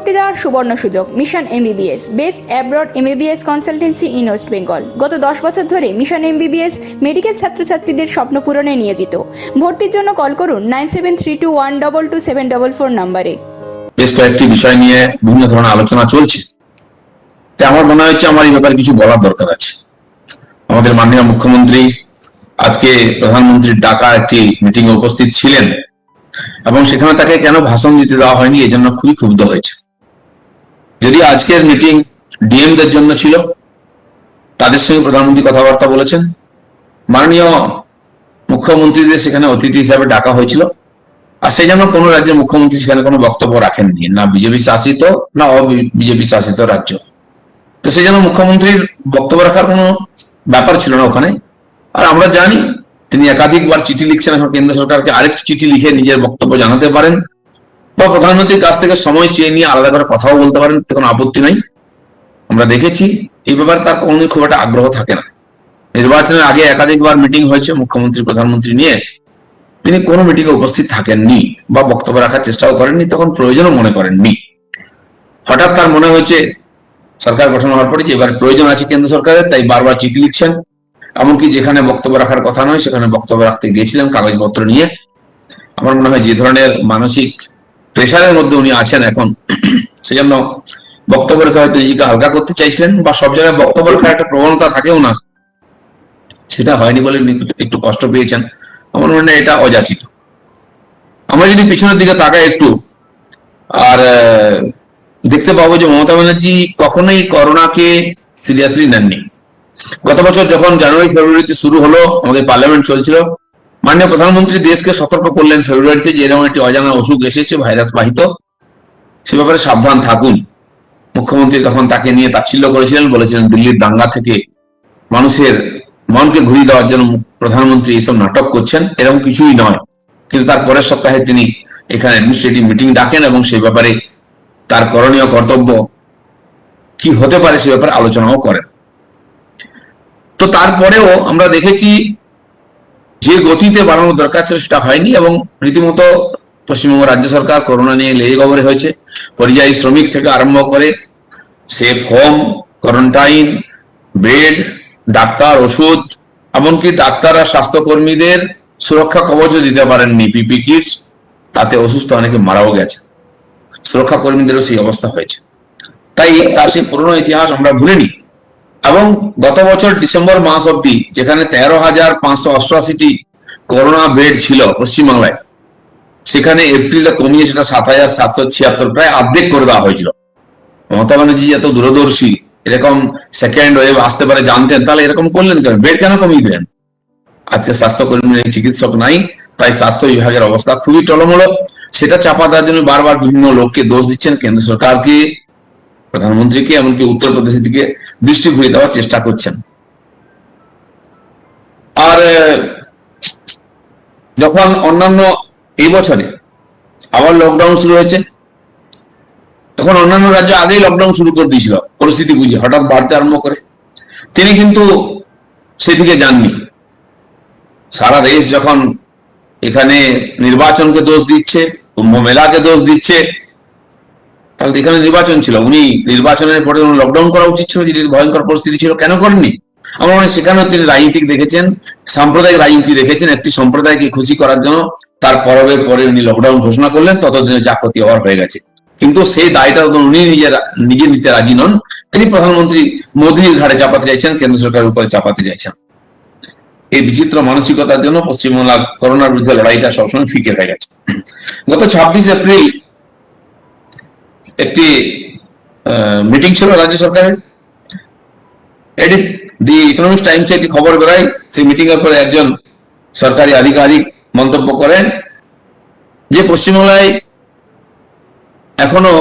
ভর্তি দেওয়ার সুবর্ণ সুযোগ। Mission MBBS, best abroad MBBS consultancy in West Bengal. গত 10 বছর ধরে মিশন এমবিবিএস মেডিকেল ছাত্রছাত্রীদের স্বপ্ন পূরণে নিয়োজিত। ভর্তির জন্য কল করুন 9732122744 নম্বরে। বেশ কয়েকটি বিষয় নিয়ে বিভিন্ন ধরনের আলোচনা চলছে, তাই আমার মনে হচ্ছে আমার এই ব্যাপারে কিছু বলার দরকার আছে। আমাদের মাননীয় মুখ্যমন্ত্রী আজকে প্রধানমন্ত্রীর ডাকা একটি মিটিং এ উপস্থিত ছিলেন এবং সেখানে তাকে কেন ভাষণ দিতে দেওয়া হয়নি এই জন্য খুবই ক্ষুব্ধ হয়েছে। যদি আজকের মিটিং ডিএমদের জন্য ছিল, তাদের সঙ্গে প্রধানমন্ত্রী কথাবার্তা বলেছেন, মাননীয় মুখ্যমন্ত্রীদের সেখানে অতিথি হিসাবে ডাকা হয়েছিল, আর সেই জন্য কোনো রাজ্যের মুখ্যমন্ত্রী সেখানে কোনো বক্তব্য রাখেননি, না বিজেপি শাসিত না বিজেপি শাসিত রাজ্য। তো সেই জন্য মুখ্যমন্ত্রীর বক্তব্য রাখার কোনো ব্যাপার ছিল না ওখানে। আর আমরা জানি তিনি একাধিকবার চিঠি লিখছেন, এখন কেন্দ্র সরকারকে আরেকটি চিঠি লিখে নিজের বক্তব্য জানাতে পারেন বা প্রধানমন্ত্রীর কাছ থেকে সময় চেয়ে নিয়ে আলাদা করে কথাও বলতে পারেন, কোনো আপত্তি নাই। আমরা দেখেছি এই ব্যাপারে তার কোনো খুব একটা আগ্রহ থাকে না। নির্বাচনের আগে একাধিকবার মিটিং হয়েছে মুখ্যমন্ত্রী প্রধানমন্ত্রী নিয়ে, তিনি কোনো মিটিংয়ে উপস্থিত থাকেননি বা বক্তব্য রাখার চেষ্টাও করেননি, তখন প্রয়োজনও মনে করেননি। হঠাৎ তার মনে হয়েছে সরকার গঠন হওয়ার পরে যে এবার প্রয়োজন আছে কেন্দ্র সরকারের, তাই বারবার চিঠি লিখছেন। এমনকি যেখানে বক্তব্য রাখার কথা নয় সেখানে বক্তব্য রাখতে গিয়েছিলেন কাগজপত্র নিয়ে। আমার মনে হয় যে ধরনের মানসিক প্রেশারের মধ্যে উনি আছেন এখন, সেজন্য বক্তব্য রেখে হয়তো নিজেকে হালকা করতে চাইছিলেন, বা সব জায়গায় বক্তব্য রাখার একটা প্রবণতা থাকেও না, সেটা হয়নি বলে একটু কষ্ট পেয়েছেন। আমার মনে হয় এটা অযাচিত। আমরা যদি পিছনের দিকে তাকাই একটু, আর দেখতে পাবো যে মমতা ব্যানার্জি কখনোই করোনাকে সিরিয়াসলি নেননি। গত বছর যখন জানুয়ারি ফেব্রুয়ারিতে শুরু হলো, আমাদের পার্লামেন্ট চলছিল, মাননীয় প্রধানমন্ত্রী দেশকে সতর্ক করলেন ফেব্রুয়ারিতে যে এরকম একটি অজানা অসুখ এসেছে, ভাইরাস বাহিত, সে ব্যাপারে সাবধান থাকুন। মুখ্যমন্ত্রী তখন তাকে নিয়ে তাচ্ছিল্য করেছিলেন, বলেছিলেন দিল্লির দাঙ্গা থেকে মানুষের মনকে ঘুরিয়ে দেওয়ার জন্য প্রধানমন্ত্রী এইসব নাটক করছেন, এরকম কিছুই নয়। কিন্তু তার পরের সপ্তাহে তিনি এখানে অ্যাডমিনিস্ট্রেটিভ মিটিং ডাকেন এবং সেই ব্যাপারে তার করণীয় কর্তব্য কি হতে পারে সে ব্যাপারে আলোচনাও করেন। তো তারপরেও আমরা দেখেছি যে গতিতে বাড়ানোর দরকার ছিল সেটা হয়নি, এবং রীতিমতো পশ্চিমবঙ্গ রাজ্য সরকার করোনা নিয়ে লেগে গবরে হয়েছে। পরিযায়ী শ্রমিক থেকে আরম্ভ করে safe home, quarantine, bed, doctor, ওষুধ, এমনকি ডাক্তার আর স্বাস্থ্যকর্মীদের সুরক্ষা কবচও দিতে পারেননি, পিপি কিটস, তাতে অসুস্থ অনেকে মারাও গেছে। সুরক্ষা কর্মীদেরও সেই অবস্থা হয়েছে। তাই তার সেই পুরনো ইতিহাস আমরা ভুলিনি। এবং গত বছর ডিসেম্বর মাস অব্দি যেখানে 13,588টি করোনা বেড ছিল পশ্চিমবাংলায়, সেখানে এপ্রিলে কমিয়ে সেটা 7,776, প্রায় অর্ধেক করে দেওয়া হয়েছিল। মমতা ব্যানার্জি এত দূরদর্শী, এরকম সেকেন্ড ওয়েভ আসতে পারে জানতেন, তাহলে এরকম করলেন কেন? বেড কেন কমিয়ে দিলেন? আজকে স্বাস্থ্যকর্মী নেই, চিকিৎসক নাই, তাই স্বাস্থ্য বিভাগের অবস্থা খুবই টলমলো। সেটা চাপা দেওয়ার জন্য বারবার বিভিন্ন লোককে দোষ দিচ্ছেন, কেন্দ্র সরকারকে, প্রধানমন্ত্রীকে, এমনকি উত্তরপ্রদেশের দিকে দৃষ্টি ঘুরিয়ে দেওয়ার চেষ্টা করছেন। আর যখন অন্যান্য এই বছরে আবার লকডাউন শুরু হয়েছে, তখন অন্যান্য রাজ্য আগেই লকডাউন শুরু করে দিয়েছিল পরিস্থিতি বুঝে, হঠাৎ বাড়তে আরম্ভ করে। তিনি কিন্তু সেদিকে যাননি। সারা দেশ যখন এখানে নির্বাচনকে দোষ দিচ্ছে, কুম্ভ মেলাকে দোষ দিচ্ছে, তাহলে এখানে নির্বাচন ছিল, উনি নির্বাচনের পরে লকডাউন করা উচিত ছিল, যদি ভয়ঙ্কর পরিস্থিতি ছিল, কেন করেননি? আমার মনে হয় সেখানেও তিনি রাজনীতি দেখেছেন, সাম্প্রদায়িক রাজনীতি দেখেছেন। একটি সম্প্রদায়কে খুশি করার জন্য তার পরবের পরে উনি লকডাউন ঘোষণা করলেন, ততদিনে যা ক্ষতি হওয়ার হয়ে গেছে। কিন্তু সেই দায়টা উনি নিজে নিতে রাজি নন, তিনি প্রধানমন্ত্রী মোদীর ঘাড়ে চাপাতে চাইছেন, কেন্দ্র সরকারের উপরে চাপাতে চাইছেন। এই বিচিত্র মানসিকতার জন্য পশ্চিমবাংলার করোনার বিরুদ্ধে লড়াইটা সবসময় ফিকে হয়ে গেছে। গত 26 এপ্রিল একটি মিটিং ছিল রাজ্য সরকারের। এটি দি ইকোনমিক্স টাইমসে একটি খবর বেরোয়, সেই মিটিং এর পরে একজন সরকারি আধিকারিক মন্তব্য করেন যে পশ্চিমবাংলায় এখনো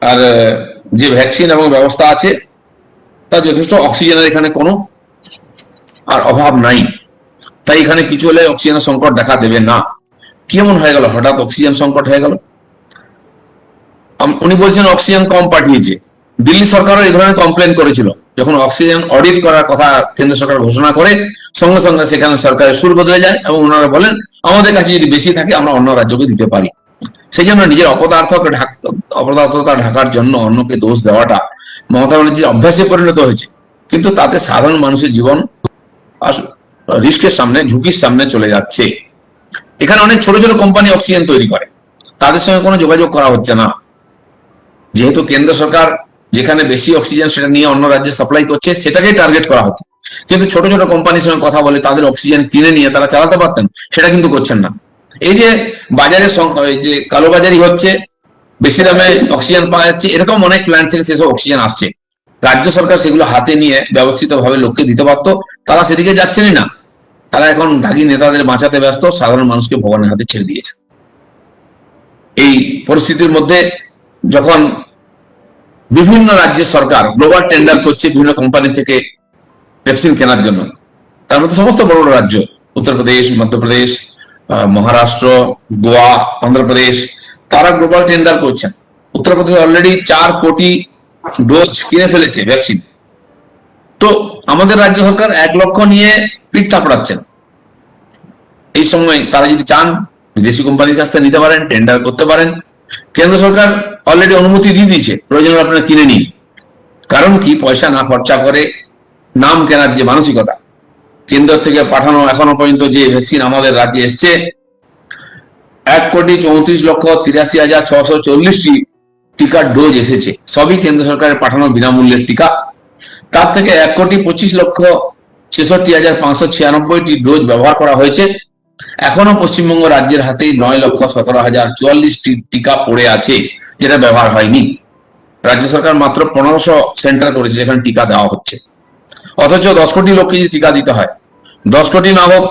আর যে ভ্যাকসিন এবং ব্যবস্থা আছে তার যথেষ্ট অক্সিজেনের এখানে কোনো আর অভাব নাই, তাই এখানে কিছু হলে অক্সিজেনের সংকট দেখা দেবে না। কেমন হয়ে গেল হঠাৎ অক্সিজেন সংকট হয়ে গেল? উনি বলছেন অক্সিজেন কম পাঠিয়েছে। দিল্লি সরকারও এই ধরনের কমপ্লেন করেছিল, যখন অক্সিজেন অডিট করার কথা কেন্দ্র সরকার ঘোষণা করে সঙ্গে সঙ্গে সেখানে সরকারের সুর বদলে যায় এবং ওনারা বলেন আমাদের কাছে যদি বেশি থাকে আমরা অন্য রাজ্যকে দিতে পারি। সেই জন্য নিজের অপদার্থতা ঢাকার জন্য অন্যকে দোষ দেওয়াটা মমতা ব্যানার্জির অভ্যাসে পরিণত হয়েছে, কিন্তু তাতে সাধারণ মানুষের জীবন রিস্কের সামনে, ঝুঁকির সামনে চলে যাচ্ছে। এখানে অনেক ছোট ছোট কোম্পানি অক্সিজেন তৈরি করে, তাদের সঙ্গে কোনো যোগাযোগ করা হচ্ছে না। যেহেতু কেন্দ্র সরকার যেখানে বেশি অক্সিজেন সেটা নিয়ে অন্য রাজ্যে সাপ্লাই করছে, সেটাকেই টার্গেট করা হচ্ছে। কিন্তু ছোট ছোট কোম্পানির সঙ্গে কথা বলে তাদের অক্সিজেন কিনে নিয়ে তারা চালাতে পারতেন, সেটা কিন্তু করছেন না। এই যে বাজারে যে কালোবাজারি হচ্ছে, বেশি দামে অক্সিজেন পাওয়া যাচ্ছে, এরকম অনেক প্ল্যান্ট থেকে সেসব অক্সিজেন আসছে। রাজ্য সরকার সেগুলো হাতে নিয়ে ব্যবস্থিত ভাবে লোককে দিতে পারত, তারা সেদিকে যাচ্ছেনই না। তারা এখন দাগি নেতাদের বাঁচাতে ব্যস্ত, সাধারণ মানুষকে ভগবানের হাতে ছেড়ে দিয়েছে। এই পরিস্থিতির মধ্যে যখন বিভিন্ন রাজ্যের সরকার গ্লোবাল টেন্ডার করছে বিভিন্ন কোম্পানি থেকে ভ্যাকসিন কেনার জন্য, তার মধ্যে সমস্ত বড় বড় রাজ্য উত্তরপ্রদেশ, মধ্যপ্রদেশ, মহারাষ্ট্র, গোয়া, অন্ধ্রপ্রদেশ, তারা গ্লোবাল টেন্ডার করছেন। উত্তরপ্রদেশ অলরেডি 4 কোটি ডোজ কিনে ফেলেছে ভ্যাকসিন। তো আমাদের রাজ্য সরকার 1 লক্ষ নিয়ে পিঠ থাপড়াচ্ছেন। এই সময় তারা যদি চান বিদেশি কোম্পানির কাছ থেকে নিতে পারেন, টেন্ডার করতে পারেন। কেন্দ্র সরকার অলরেডি অনুমতি দিয়ে দিয়েছে, প্রয়োজন হলে আপনারা কিনে নিন। কারণ কি, পয়সা না খরচা করে নাম কেনার যে মানসিকতা, কেন্দ্র থেকে পাঠানো এখনো পর্যন্ত যে ভ্যাকসিন আমাদের রাজ্যে এসছে 1,34,83,640টি টিকার ডোজ এসেছে, সবই কেন্দ্র সরকারের পাঠানো বিনামূল্যের টিকা। তার থেকে 1,25,66,596টি ডোজ ব্যবহার করা হয়েছে। এখনো পশ্চিমবঙ্গ রাজ্যের হাতে 9,17,044টি টিকা পড়ে আছে, যেটা ব্যবহার হয়নি। রাজ্য সরকার মাত্র 1500 সেন্টার করেছে যেখানে টিকা দেওয়া হচ্ছে। অথচ 10 কোটি লোককে যদি টিকা দিতে হয়, 10 কোটি না হোক,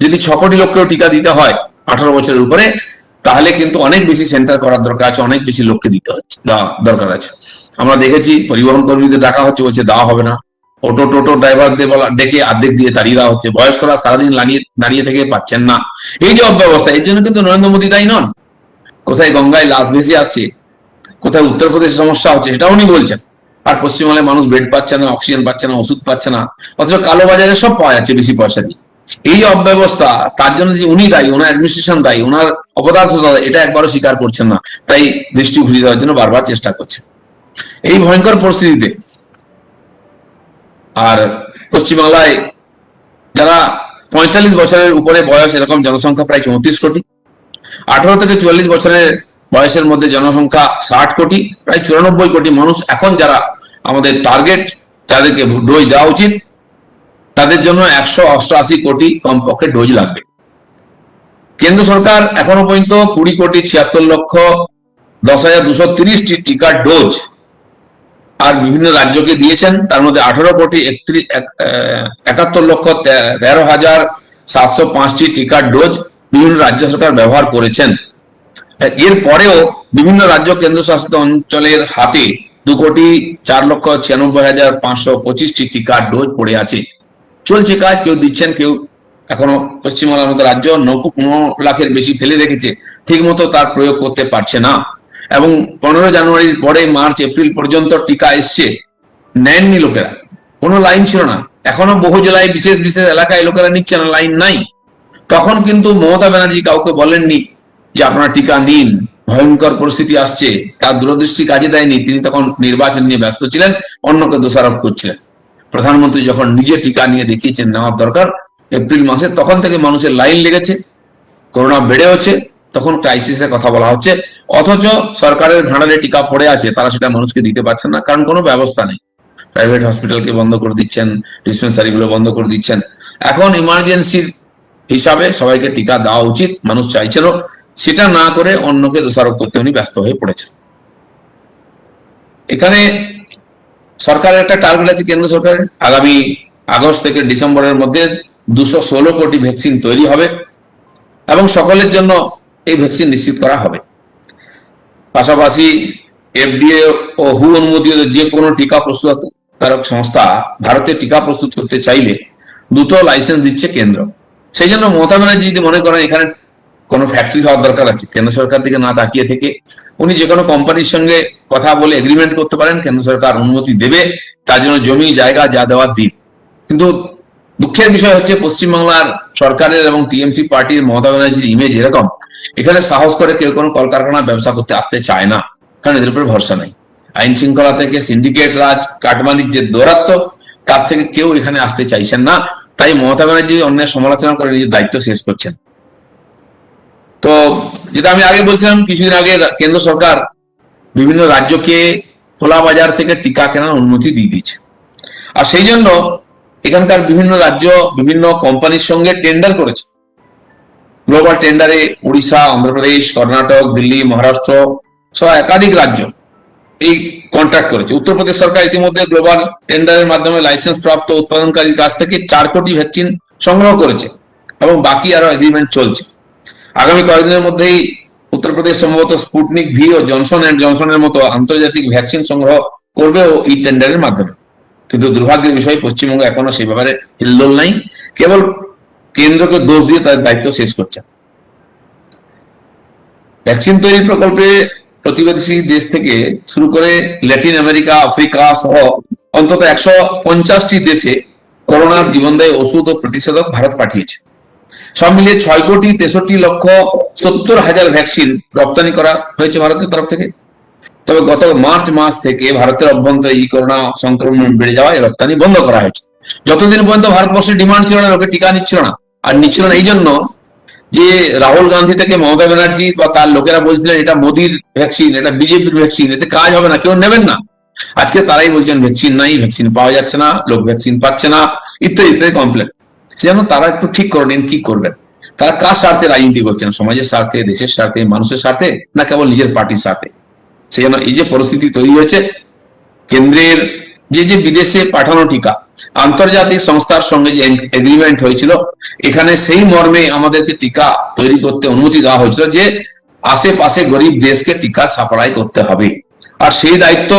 যদি 6 কোটি লোককেও টিকা দিতে হয় 18 বছরের উপরে, তাহলে কিন্তু অনেক বেশি সেন্টার করার দরকার আছে, অনেক বেশি লোককে দিতে হচ্ছে, দরকার আছে। আমরা দেখেছি পরিবহন কর্মীদের ডাকা হচ্ছে, বলছে দেওয়া হবে না। টোটো ড্রাইভারদের ডেকে অর্ধেক দিয়ে তাড়িয়ে দেওয়া হচ্ছে, বয়স্করা সারাদিন দাঁড়িয়ে থেকে পাচ্ছেন না। এই যে অব্যবস্থা, এর জন্য কিন্তু নরেন্দ্র মোদী দায়ী নন। কোথায় গঙ্গায় লাশ ভেসে আসছে, কোথায় উত্তরপ্রদেশে সমস্যা হচ্ছে, সেটা উনি বলছেন। আর পশ্চিমবঙ্গের মানুষ বেড পাচ্ছে না, অক্সিজেন পাচ্ছে না, ওষুধ পাচ্ছে না, অথচ কালো বাজারে সব পাওয়া যাচ্ছে বেশি পয়সা দিয়ে। এই অব্যবস্থা, তার জন্য যে উনি দায়ী, ওনার অ্যাডমিনিস্ট্রেশন দায়ী, ওনার অপদার্থতা, এটা একবারও স্বীকার করছেন না। তাই দৃষ্টি ঘুরিয়ে দেওয়ার জন্য বারবার চেষ্টা করছে। এই ভয়ঙ্কর পরিস্থিতিতে আর পশ্চিমবাংলায় যারা 45 বছরের উপরে বয়স, এরকম জনসংখ্যা প্রায় 34 কোটি। 18 থেকে 44 বছরের বয়সের মধ্যে জনসংখ্যা 60 কোটি, প্রায় 94 কোটি মানুষ এখন যারা আমাদের টার্গেট, যাদেরকে ডোজ দেওয়া উচিত, তাদের জন্য 188 কোটি কমপক্ষে ডোজ লাগবে। কেন্দ্র সরকার এখনো পর্যন্ত 20,76,10,230টি টিকার ডোজ আর বিভিন্ন রাজ্যকে দিয়েছেন। তার মধ্যে 18,71,13,705টি টিকার ডোজ বিভিন্ন রাজ্য সরকার ব্যবহার করেছেন। এর পরেও বিভিন্ন রাজ্য কেন্দ্রশাসিত অঞ্চলের হাতে 2,04,96,525টি টিকার ডোজ পড়ে আছে। চলছে কাজ, কেউ দিচ্ছেন, কেউ এখনো পশ্চিমবাংলার মতো রাজ্য 9 লাখের বেশি ফেলে রেখেছে, ঠিক মতো তার প্রয়োগ করতে পারছে না। এবং 15 জানুয়ারির পরে মার্চ এপ্রিল পর্যন্ত টিকা এসছে, নেননি লোকেরা, কোনো লাইন ছিল না। এখনো বহু জেলায় বিশেষ বিশেষ এলাকায় লোকেরা নিচ্ছে না, লাইন নাই। তখন কিন্তু মমতা ব্যানার্জি কাউকে বলেননি যে আপনারা টিকা নিন, ভয়ঙ্কর পরিস্থিতি আসছে। তার দূরদৃষ্টি কাজে দেয়নি, তিনি তখন নির্বাচন নিয়ে ব্যস্ত ছিলেন, অন্যকে দোষারোপ করছিলেন। প্রধানমন্ত্রী যখন নিজে টিকা নিয়ে দেখিয়েছেন নেওয়ার দরকার এপ্রিল মাসে, তখন থেকে মানুষের লাইন লেগেছে, করোনা বেড়ে হচ্ছে, তখন ক্রাইসিসের কথা বলা হচ্ছে। অথচ সরকারের ভাঁড়ারে টিকা পড়ে আছে, তারা সেটা মানুষকে দিতে পারছেন না, কারণ কোনো ব্যবস্থা নেই। প্রাইভেট হসপিটালকে বন্ধ করে দিচ্ছেন, ডিসপেন্সারি গুলো বন্ধ করে দিচ্ছেন। এখন ইমার্জেন্সির হিসাবে সবাইকে টিকা দেওয়া উচিত, মানুষ চাইছিল, সেটা না করে অন্যকে দোষারোপ করতে উনি ব্যস্ত হয়ে পড়েছেন। এখানে সরকারের একটা টার্গেট আছে, কেন্দ্র সরকারের আগামী আগস্ট থেকে ডিসেম্বরের মধ্যে 216 কোটি ভ্যাকসিন তৈরি হবে এবং সকলের জন্য এই ভ্যাকসিন নিশ্চিত করা হবে। পাশাপাশি FDA ও হু অনুমোদিত যে কোনো টিকা প্রস্তুতকারক সংস্থা ভারতে টিকা প্রস্তুত করতে চাইলে দুটো লাইসেন্স দিচ্ছে কেন্দ্র। সেই জন্য মমতা ব্যানার্জি যদি মনে করেন এখানে কোনো ফ্যাক্টরি হওয়ার দরকার আছে, কেন্দ্র সরকার দিকে না তাকিয়ে থেকে উনি যে কোনো কোম্পানির সঙ্গে কথা বলে এগ্রিমেন্ট করতে পারেন, কেন্দ্র সরকার অনুমতি দেবে, তার জন্য জমি জায়গা যা দেওয়ার দিন। কিন্তু দুঃখের বিষয় হচ্ছে পশ্চিমবাংলার সরকারের এবং টিএমসি পার্টির মমতা ব্যানার্জির ইমেজ এরকম, এখানে সাহস করে কেউ কোনো কলকারখানা ব্যবসা করতে আসতে চায় না, কারণ এদের উপরে ভরসা নেই। আইন শৃঙ্খলা থেকে সিন্ডিকেট রাজ, কাটমানির যে দৌরাত্ম, তার থেকে কেউ এখানে আসতে চাইছেন না। তাই মমতা ব্যানার্জি অন্যের সমালোচনা করে নিজের দায়িত্ব শেষ করছেন। তো যেটা আমি আগে বলছিলাম, কিছুদিন আগে কেন্দ্র সরকার বিভিন্ন রাজ্যকে খোলা বাজার থেকে টিকা কেনার অনুমতি দিয়ে দিয়েছে। আর সেই জন্য এখানকার বিভিন্ন রাজ্য বিভিন্ন কোম্পানির সঙ্গে টেন্ডার করেছে। গ্লোবাল টেন্ডারে উড়িষ্যা, অন্ধ্রপ্রদেশ, কর্ণাটক, দিল্লি, মহারাষ্ট্র সহ একাধিক রাজ্য এই কন্ট্রাক্ট করেছে। উত্তরপ্রদেশ সরকার ইতিমধ্যে গ্লোবাল টেন্ডারের মাধ্যমে লাইসেন্স প্রাপ্ত উৎপাদনকারীর কাছ থেকে 4 কোটি ভ্যাকসিন সংগ্রহ করেছে এবং বাকি আরো এগ্রিমেন্ট চলছে। আগামী কয়েকদিনের মধ্যেই উত্তরপ্রদেশ সম্ভবত স্পুটনিক ভি ও জনসন এন্ড জনসনের মতো আন্তর্জাতিক ভ্যাকসিন সংগ্রহ করবেও এই টেন্ডারের মাধ্যমে। কিন্তু দুর্ভাগ্যের বিষয়, পশ্চিমবঙ্গ এখনো সেই ব্যাপারে হিলদোল নাই, কেবল কেন্দ্রকে দোষ দিয়ে তাদের দায়িত্ব শেষ করছে। ভ্যাকসিন তৈরি প্রকল্পে প্রতিবেশী দেশ থেকে শুরু করে ল্যাটিন আমেরিকা, আফ্রিকা সহ অন্তত 150টি দেশে করোনার জীবনদায়ী ওষুধ ও প্রতিষেধক ভারত পাঠিয়েছে। সব মিলিয়ে 6,63,70,000 ভ্যাকসিন রপ্তানি করা হয়েছে ভারতের তরফ থেকে। তবে গত মার্চ মাস থেকে ভারতের অভ্যন্তরে এই করোনা সংক্রমণ বেড়ে যাওয়ায় রপ্তানি বন্ধ করা হয়েছে। যতদিন পর্যন্ত ভারতবর্ষের ডিমান্ড ছিল না, লোকে টিকা নিচ্ছিল না। আর নিচ্ছিল না এই জন্য যে রাহুল গান্ধী থেকে মমতা ব্যানার্জি বা তার লোকেরা বলছিলেন এটা মোদির ভ্যাকসিন, এটা বিজেপির ভ্যাকসিন, এতে কাজ হবে না, কেউ নেবেন না। আজকে তারাই বলছেন ভ্যাকসিন নাই, ভ্যাকসিন পাওয়া যাচ্ছে না, লোক ভ্যাকসিন পাচ্ছে না, ইত্যাদি ইত্যাদি কমপ্লেন। সেজন্য তারা একটু ঠিক করে নিন কি করবেন। তারা কার স্বার্থে রাজনীতি করছেন? সমাজের স্বার্থে, দেশের স্বার্থে, মানুষের স্বার্থে, না কেবল নিজের পার্টির স্বার্থে? সেই জন্য এই যে পরিস্থিতি তৈরি হয়েছে, কেন্দ্রের যে বিদেশে পাঠানো টিকা আন্তর্জাতিক সংস্থার সঙ্গে যে এগ্রিমেন্ট হয়েছিল, এখানে সেই মর্মে আমাদেরকে টিকা তৈরি করতে অনুমতি দেওয়া হয়েছিল যে আশেপাশে গরিব দেশকে টিকা সাপ্লাই করতে হবে। আর সেই দায়িত্ব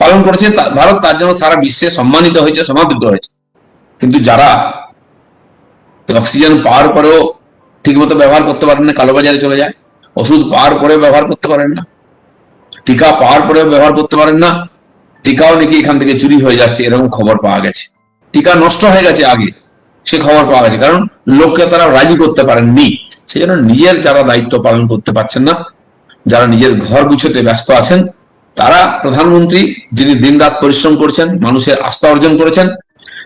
পালন করেছে ভারত, তার জন্য সারা বিশ্বে সম্মানিত হয়েছে, সমাদৃত হয়েছে। কিন্তু যারা অক্সিজেন পাওয়ার পরেও ঠিকমতো ব্যবহার করতে পারেন না, কালোবাজারে চলে যায়, ওষুধ পাওয়ার পরেও ব্যবহার করতে পারেন না, টিকা পাওয়ার পরেও ব্যবহার করতে পারেন না, টিকাও নাকি এখান থেকে চুরি হয়ে যাচ্ছে, এরকম খবর পাওয়া গেছে। টিকা নষ্ট হয়ে গেছে আগে, সে খবর পাওয়া গেছে, কারণ লোককে তারা রাজি করতে পারেননি। সেই জন্য নিজের যারা দায়িত্ব পালন করতে পারছেন না, যারা নিজের ঘর গুছোতে ব্যস্ত আছেন, তারা প্রধানমন্ত্রী যিনি দিনরাত পরিশ্রম করেছেন, মানুষের আস্থা অর্জন করেছেন,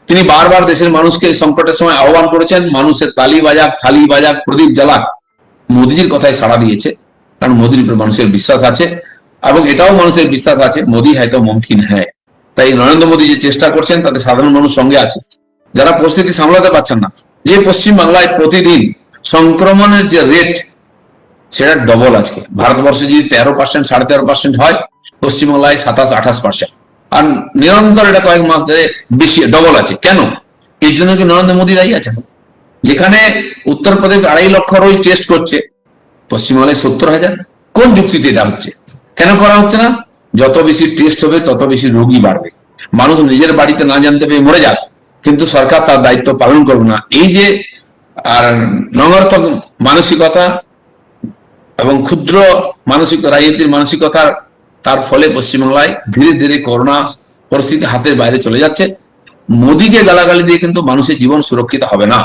তিনি বারবার দেশের মানুষকে এই সংকটের সময় আহ্বান করেছেন, মানুষের তালি বাজাক, থালি বাজাক, প্রদীপ জ্বালাক। মোদীজির কথায় সাড়া দিয়েছে, কারণ মোদীর উপর মানুষের বিশ্বাস আছে এবং এটাও মানুষের বিশ্বাস আছে মোদী হয়তো মুমকিন হ্যায়। তাই নরেন্দ্র মোদী যে চেষ্টা করছেন তাতে সাধারণ মানুষ সঙ্গে আছে। যারা পরিস্থিতি সামলাতে পারছেন না, যে পশ্চিম বাংলায় প্রতিদিন সংক্রমণের যে রেট সেটা ডবল। আজকে ভারতবর্ষে যদি 13%, 13.5% হয়, পশ্চিমবাংলায় 27-28%। আর নিরন্তর এটা কয়েক মাস ধরে বেশি ডবল আছে। কেন? এর জন্য কি নরেন্দ্র মোদী দায়ী আছেন? যেখানে উত্তরপ্রদেশ 2.5 লক্ষ রোজ টেস্ট করছে, পশ্চিমবাংলায় 70,000। কোন যুক্তিতে এটা হচ্ছে? কেন করা হচ্ছে না? যত বেশি টেস্ট হবে তত বেশি রোগী বাড়বে, মানুষ নিজের বাড়িতে না জানতে পেরে মরে যাক, কিন্তু সরকার তার দায়িত্ব পালন করবে না। এই যে আর নগরতক মানসিকতা এবং ক্ষুদ্র মানসিক রাজনীতির মানসিকতা, তার ফলে পশ্চিমবাংলায় ধীরে ধীরে করোনা পরিস্থিতি হাতের বাইরে চলে যাচ্ছে। মোদীকে গালাগালি দিয়ে কিন্তু মানুষের জীবন সুরক্ষিত হবে না।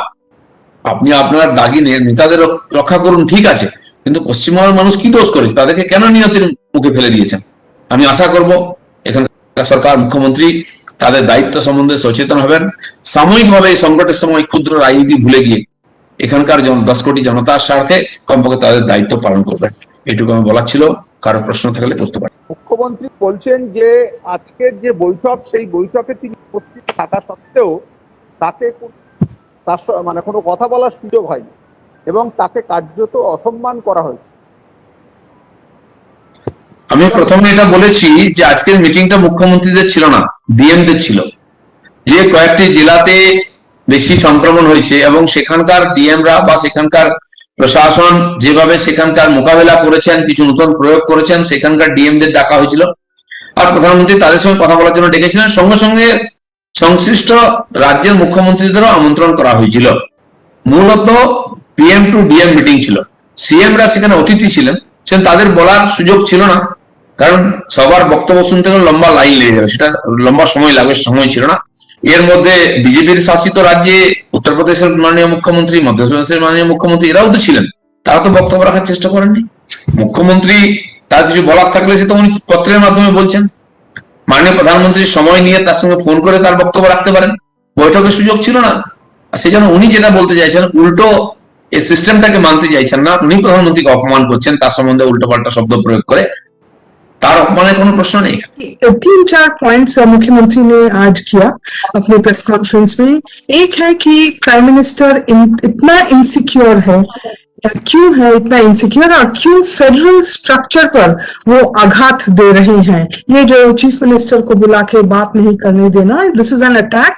আপনি আপনার দাগি নেতাদের রক্ষা করুন, ঠিক আছে, কিন্তু পশ্চিমবঙ্গের মানুষ কি দোষ করেছে? তাদেরকে কেন নিয়তির মুখে ফেলে দিয়েছেন? আমি আশা করব এখানকার সরকার, মুখ্যমন্ত্রী তাদের দায়িত্ব সম্বন্ধে সচেতন হবেন, সাময়িকভাবে এই সংকটের সময় ক্ষুদ্র রাজনীতি ভুলে গিয়ে এখানকার 10 কোটি জনতার স্বার্থে কমপক্ষে তাদের দায়িত্ব পালন করবেন। এটুকু আমি বলার ছিল। কারো প্রশ্ন থাকলে করতে পারেন। মুখ্যমন্ত্রী বলছেন যে আজকের যে বৈঠক, সেই বৈঠকে তিনি উপস্থিত থাকা সত্ত্বেও তাকে তার মানে কোনো কথা বলার সুযোগ হয়নি এবং তাকে কার্যত অসম্মান করা হয়েছে। আমি প্রথমে এটা বলেছি যে আজকের মিটিংটা মুখ্যমন্ত্রীদের ছিল না, ডিএমদের ছিল। যে কয়েকটি জেলাতে বেশি সংক্রমণ হয়েছে এবং সেখানকার ডিএমরা বা সেখানকার প্রশাসন যেভাবে সেখানকার মোকাবেলা করেছেন, কিছু নতুন প্রয়োগ করেছেন, সেখানকার ডিএমদের ডাকা হয়েছিল। আর প্রধানমন্ত্রী তাদের সঙ্গে কথা বলার জন্য ডেকেছিলেন। সঙ্গে সঙ্গে সংশ্লিষ্ট রাজ্যের মুখ্যমন্ত্রীদেরও আমন্ত্রণ করা হয়েছিল। মূলত পিএম টু ডিএম মিটিং ছিল। সিএমরা সেখানে অতিথি ছিলেন, তাদের বলার সুযোগ ছিল না, কারণ সবার বক্তব্য শুনতে গেলে লম্বা লাইন লেগে যাবে, সেটা লম্বা সময় লাগবে, সময় ছিল না। এর মধ্যে বিজেপির শাসিত রাজ্যে উত্তরপ্রদেশের মাননীয় মুখ্যমন্ত্রী, মধ্যপ্রদেশের মাননীয় মুখ্যমন্ত্রী এরাও তো ছিলেন, তারা তো বক্তব্য রাখার চেষ্টা করেননি। মুখ্যমন্ত্রী তার কিছু বলার থাকলে সে তো উনি পত্রের মাধ্যমে বলছেন, মাননীয় প্রধানমন্ত্রী সময় নিয়ে তার সঙ্গে ফোন করে তার বক্তব্য রাখতে পারেন, বৈঠকের সুযোগ ছিল না। আর সেই জন্য উনি যেটা বলতে চাইছেন, উল্টো এই সিস্টেমটাকে মানতে চাইছেন না, উনি প্রধানমন্ত্রীকে অপমান করছেন তার সম্বন্ধে উল্টো পাল্টা শব্দ প্রয়োগ করে, তার অপমানের কোনো प्रश्न नहीं है। 3-4 पॉइंट्स मुख्यमंत्री ने आज किया अपने प्रेस कॉन्फ्रेंस में। एक है कि प्राइम मिनिस्टर इतना इनसिक्योर है, क्यों है इतना इनसिक्योर और क्यों फेडरल स्ट्रक्चर पर वो आघात दे रहे हैं। ये जो चीफ मिनिस्टर को बुला के बात नहीं करने देना, this is an attack